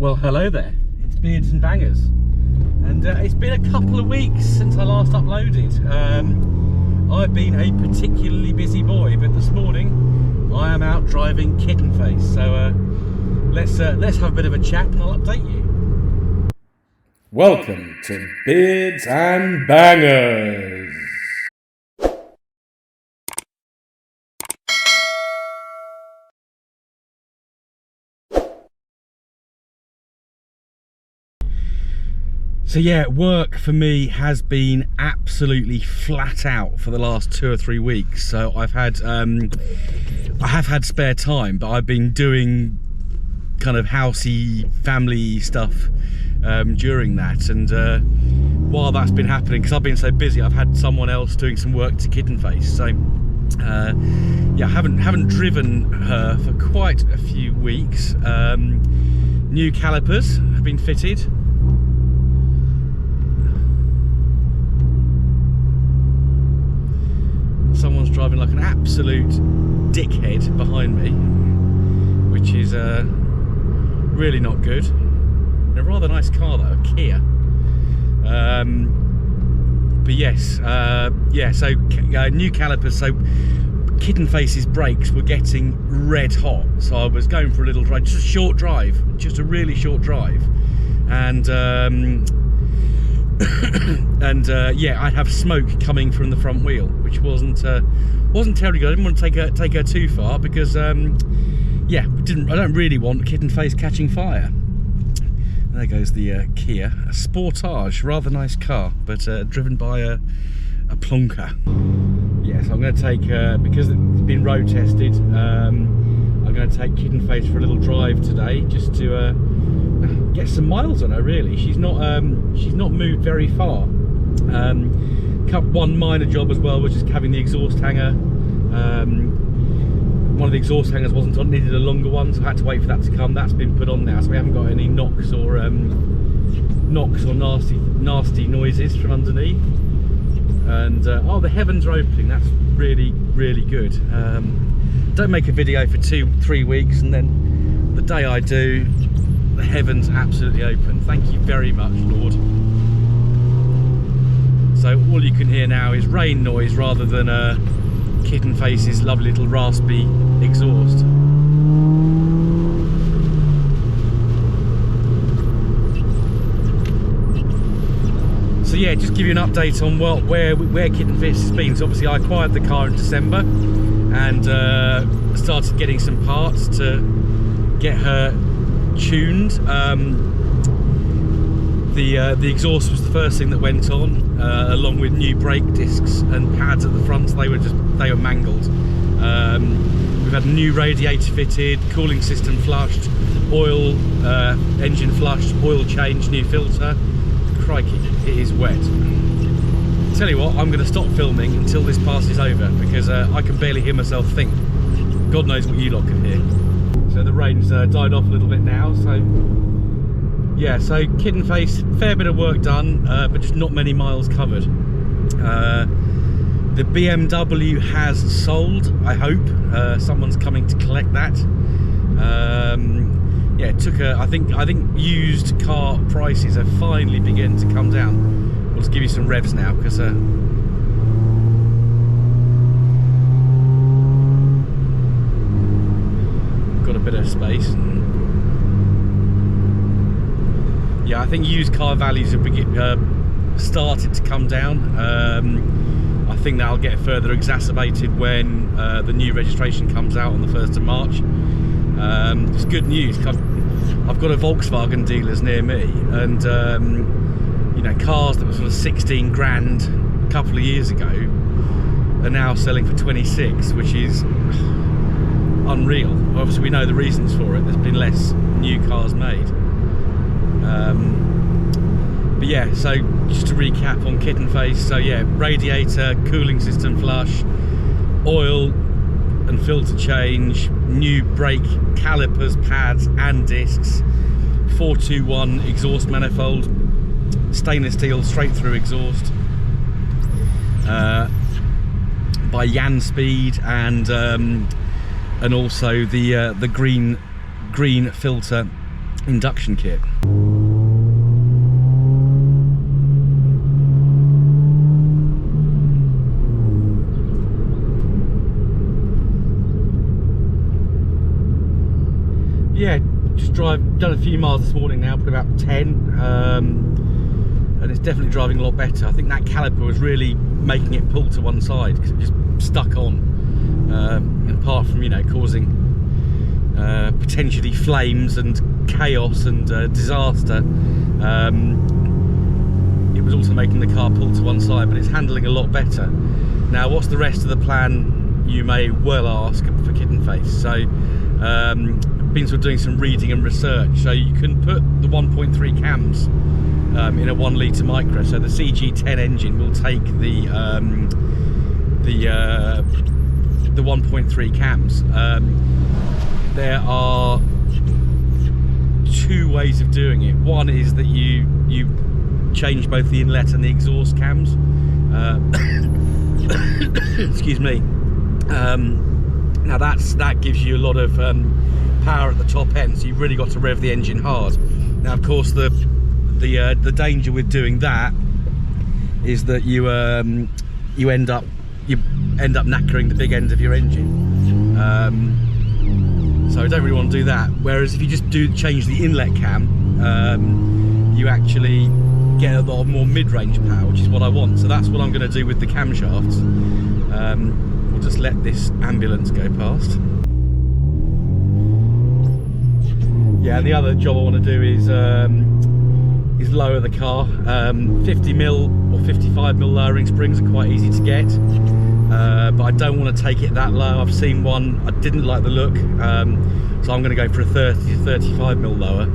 Well, hello there, it's Beards and Bangers, and it's been a couple of weeks since I last uploaded. I've been a particularly busy boy, but this morning I am out driving Kittenface, so let's have a bit of a chat and I'll update you. Welcome to Beards and Bangers. So yeah, work for me has been absolutely flat out for the last 2 or 3 weeks. So I have had spare time, but I've been doing kind of housey, family stuff during that. And while that's been happening, because I've been so busy, I've had someone else doing some work to Kittenface. So yeah, I haven't driven her for quite a few weeks. New calipers have been fitted. Someone's driving like an absolute dickhead behind me, which is really not good. A rather nice car though, a Kia. But yes, yeah, so new calipers. So Kittenface's brakes were getting red hot, so I was going for a little drive, just a short drive, just a really short drive, and and yeah, I'd have smoke coming from the front wheel, which wasn't terribly good. I didn't want to take her too far because yeah, I don't really want Kittenface catching fire. There goes the Kia, a Sportage, rather nice car, but driven by a plonker. Yes, I'm going to take because it's been road tested. I'm going to take Kittenface for a little drive today, just to get some miles on her. Really, she's not moved very far. One minor job as well was just having the exhaust hanger. One of the exhaust hangers wasn't on, needed a longer one, so I had to wait for that to come. That's been put on now, so we haven't got any knocks or nasty noises from underneath. And oh, the heavens are opening. That's really good. Don't make a video for 2-3 weeks, and then the day I do, the heavens absolutely open. Thank you very much, Lord. So all you can hear now is rain noise rather than Kittenface's lovely little raspy exhaust. So yeah, just give you an update on where Kittenface has been. So obviously I acquired the car in December and started getting some parts to get her tuned. The exhaust was the first thing that went on, along with new brake discs and pads at the front. So they were mangled. We've had a new radiator fitted, cooling system flushed, oil, engine flushed, oil change, new filter. Crikey, it is wet. Tell you what, I'm going to stop filming until this passes over, because I can barely hear myself think. God knows what you lot can hear. So the rain's died off a little bit now, so yeah, so Kittenface, fair bit of work done, but just not many miles covered. The BMW has sold, I hope. Someone's coming to collect that. Yeah, it took I think used car prices have finally begun to come down. We'll just give you some revs now, because got a bit of space. Yeah, I think used car values have started to come down. I think that'll get further exacerbated when the new registration comes out on the 1st of March. It's good news. I've got a Volkswagen dealers near me, and you know, cars that were sort of 16 grand a couple of years ago are now selling for 26, which is unreal. Obviously we know the reasons for it. There's been less new cars made. But yeah, so just to recap on Kittenface, so yeah, radiator, cooling system flush, oil and filter change, new brake calipers, pads and discs, 421 exhaust manifold, stainless steel straight through exhaust, by Yan Speed, and also the green filter induction kit. Yeah, just done a few miles this morning now, probably about 10, and it's definitely driving a lot better. I think that caliper was really making it pull to one side because it just stuck on, and apart from, you know, causing potentially flames and chaos and disaster, it was also making the car pull to one side, but it's handling a lot better. Now, what's the rest of the plan, you may well ask, for Kittenface? So been sort of doing some reading and research. So you can put the 1.3 cams in a 1 litre Micra. So the CG10 engine will take the 1.3 cams. There are two ways of doing it. One is that you change both the inlet and the exhaust cams. Excuse me. Now that gives you a lot of power at the top end, so you've really got to rev the engine hard. Now, of course, the danger with doing that is that you end up knackering the big end of your engine. So I don't really want to do that. Whereas if you just change the inlet cam, you actually get a lot more mid-range power, which is what I want. So that's what I'm going to do with the camshafts. We'll just let this ambulance go past. Yeah, and the other job I want to do is lower the car. 50mm or 55mm lowering springs are quite easy to get, but I don't want to take it that low. I've seen one, I didn't like the look, so I'm going to go for a 30 to 35mm lower,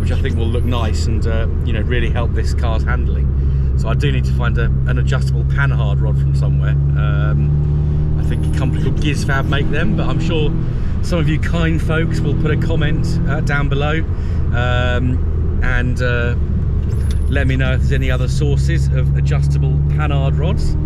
which I think will look nice and you know, really help this car's handling. So I do need to find an adjustable panhard rod from somewhere. I think a company called Gizfab make them, but I'm sure some of you kind folks will put a comment down below and let me know if there's any other sources of adjustable panhard rods.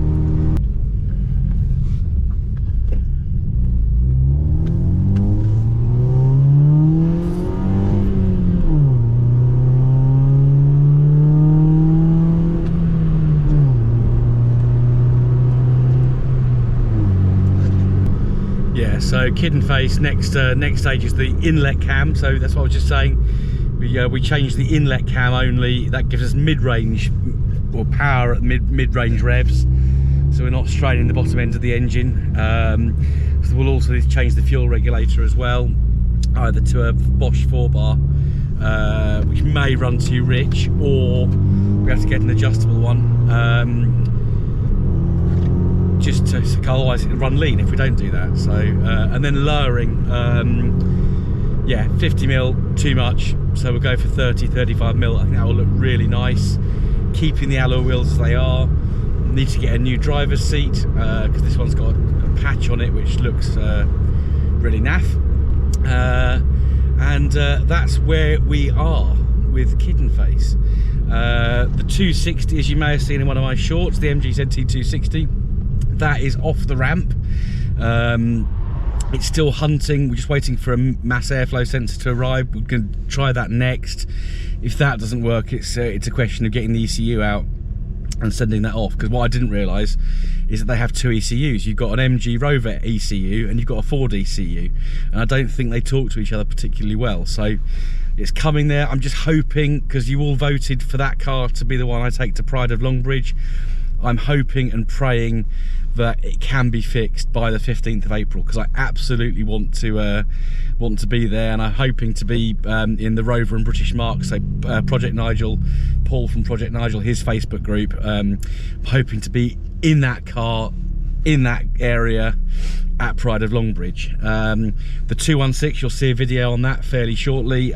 So Kittenface, next stage is the inlet cam. So that's what I was just saying. We changed the inlet cam only. That gives us mid-range or power at mid-range revs. So we're not straining the bottom end of the engine. So we'll also change the fuel regulator as well, either to a Bosch 4-bar, which may run too rich, or we have to get an adjustable one. Just to, otherwise it'll run lean if we don't do that. So and then lowering, yeah, 50mm too much, so we'll go for 30-35mm. I think that will look really nice, keeping the alloy wheels as they are. Need to get a new driver's seat because this one's got a patch on it which looks really naff, and that's where we are with Kittenface. The 260, as you may have seen in one of my shorts, the MGZT 260, that is off the ramp. It's still hunting. We're just waiting for a mass airflow sensor to arrive. We're going to try that next. If that doesn't work, it's a question of getting the ECU out and sending that off, because what I didn't realise is that they have two ECUs. You've got an MG Rover ECU and you've got a Ford ECU, and I don't think they talk to each other particularly well. So it's coming there. I'm just hoping, because you all voted for that car to be the one I take to Pride of Longbridge, I'm hoping and praying that it can be fixed by the 15th of April, because I absolutely want to be there, and I'm hoping to be in the Rover and British Mark, so Project Nigel, Paul from Project Nigel, his Facebook group, hoping to be in that car, in that area at Pride of Longbridge. The 216, you'll see a video on that fairly shortly.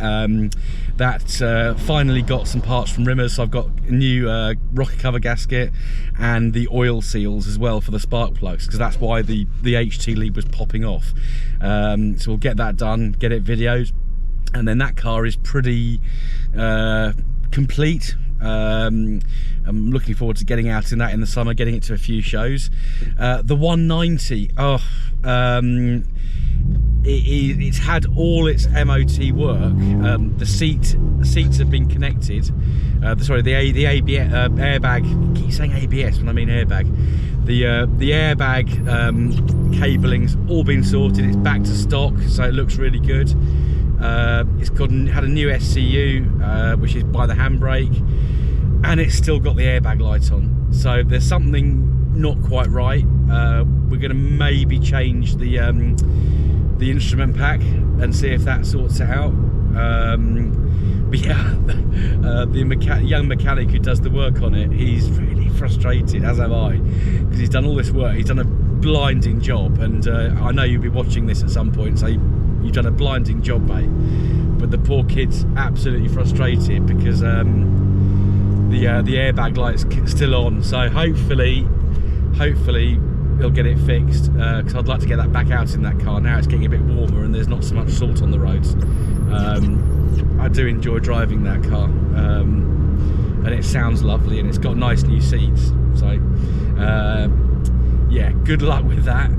That finally got some parts from Rimmers, so I've got a new rocker cover gasket and the oil seals as well for the spark plugs, because that's why the HT lead was popping off. So we'll get that done, get it videoed, and then that car is pretty complete. I'm looking forward to getting out in that in the summer, getting it to a few shows. The 190, It's had all its MOT work. The seats have been connected. Sorry, the ABS airbag. I keep saying ABS when I mean airbag. The airbag cabling's all been sorted. It's back to stock, so it looks really good. It's had a new SCU, which is by the handbrake, and it's still got the airbag light on. So there's something not quite right. We're going to maybe change the instrument pack and see if that sorts it out. But yeah, the young mechanic who does the work on it, he's really frustrated, as am I, because he's done all this work. He's done a blinding job, and I know you'll be watching this at some point, so you've done a blinding job, mate. But the poor kid's absolutely frustrated because the airbag light's still on. So hopefully he'll get it fixed, because I'd like to get that back out in that car. Now it's getting a bit warmer and there's not so much salt on the roads. I do enjoy driving that car, and it sounds lovely, and it's got nice new seats. So yeah, good luck with that.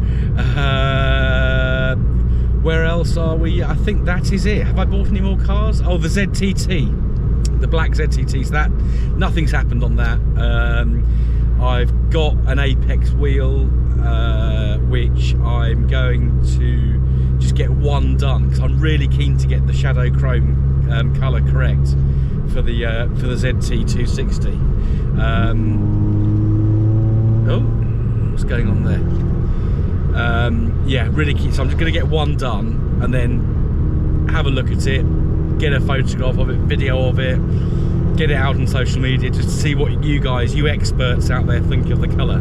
Where else are we? I think that is it. Have I bought any more cars? Oh, the ZTT, the black ZTT. So that, nothing's happened on that. I've got an Apex wheel, which I'm going to just get one done, because I'm really keen to get the shadow chrome colour correct for the ZT260. Oh, what's going on there? Yeah, really keen. So I'm just going to get one done and then have a look at it, get a photograph of it, video of it, get it out on social media, just to see what you guys, you experts out there, think of the colour.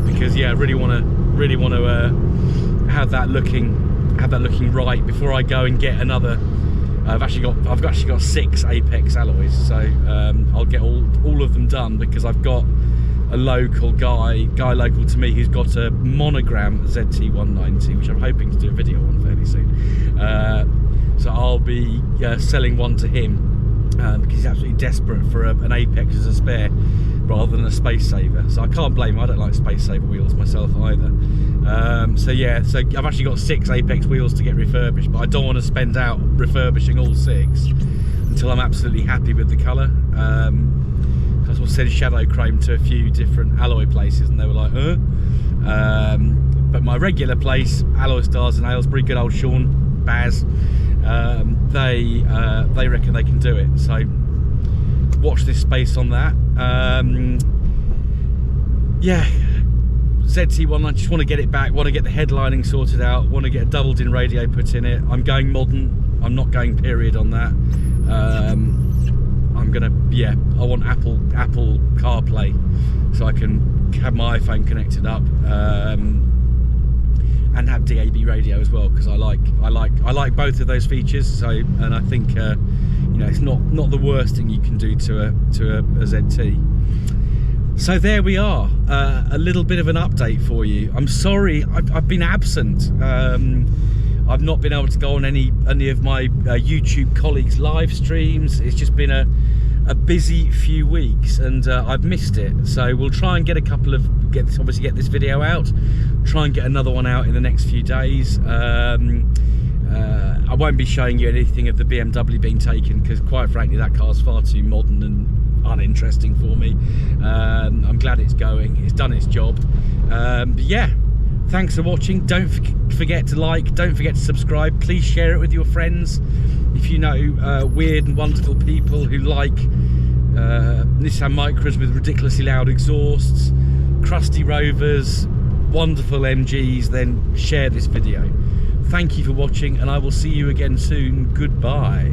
Because yeah, I really want to have that looking right before I go and get another. I've actually got 6 Apex alloys, so I'll get all of them done, because I've got a local guy local to me who's got a monogram ZT190, which I'm hoping to do a video on fairly soon. So I'll be selling one to him, because he's absolutely desperate for an Apex as a spare rather than a Space Saver. So I can't blame him. I don't like Space Saver wheels myself either. So yeah, so I've actually got 6 Apex wheels to get refurbished, but I don't want to spend out refurbishing all 6 until I'm absolutely happy with the colour. I was said shadow chrome to a few different alloy places, and they were like, but my regular place, Alloy Stars in Aylesbury, good old Sean, Baz, they reckon they can do it. So watch this space on that. Yeah, ZT1, I just want to get it back, want to get the headlining sorted out, want to get a doubled-in radio put in it. I'm going modern, I'm not going period on that. I'm gonna, yeah, I want Apple CarPlay, so I can have my iPhone connected up, and have DAB radio as well, because I like both of those features. So, and I think you know, it's not the worst thing you can do to a ZT. So there we are, a little bit of an update for you. I'm sorry, I've been absent. I've not been able to go on any of my YouTube colleagues' live streams. It's just been a busy few weeks, and I've missed it. So we'll try and get a couple of obviously get this video out. Try and get another one out in the next few days. I won't be showing you anything of the BMW being taken, because quite frankly that car's far too modern and uninteresting for me. I'm glad it's going. It's done its job. But yeah. Thanks for watching. Don't forget to like, don't forget to subscribe. Please share it with your friends. If you know weird and wonderful people who like Nissan Micras with ridiculously loud exhausts, crusty Rovers, wonderful MGs, then share this video. Thank you for watching, and I will see you again soon. Goodbye.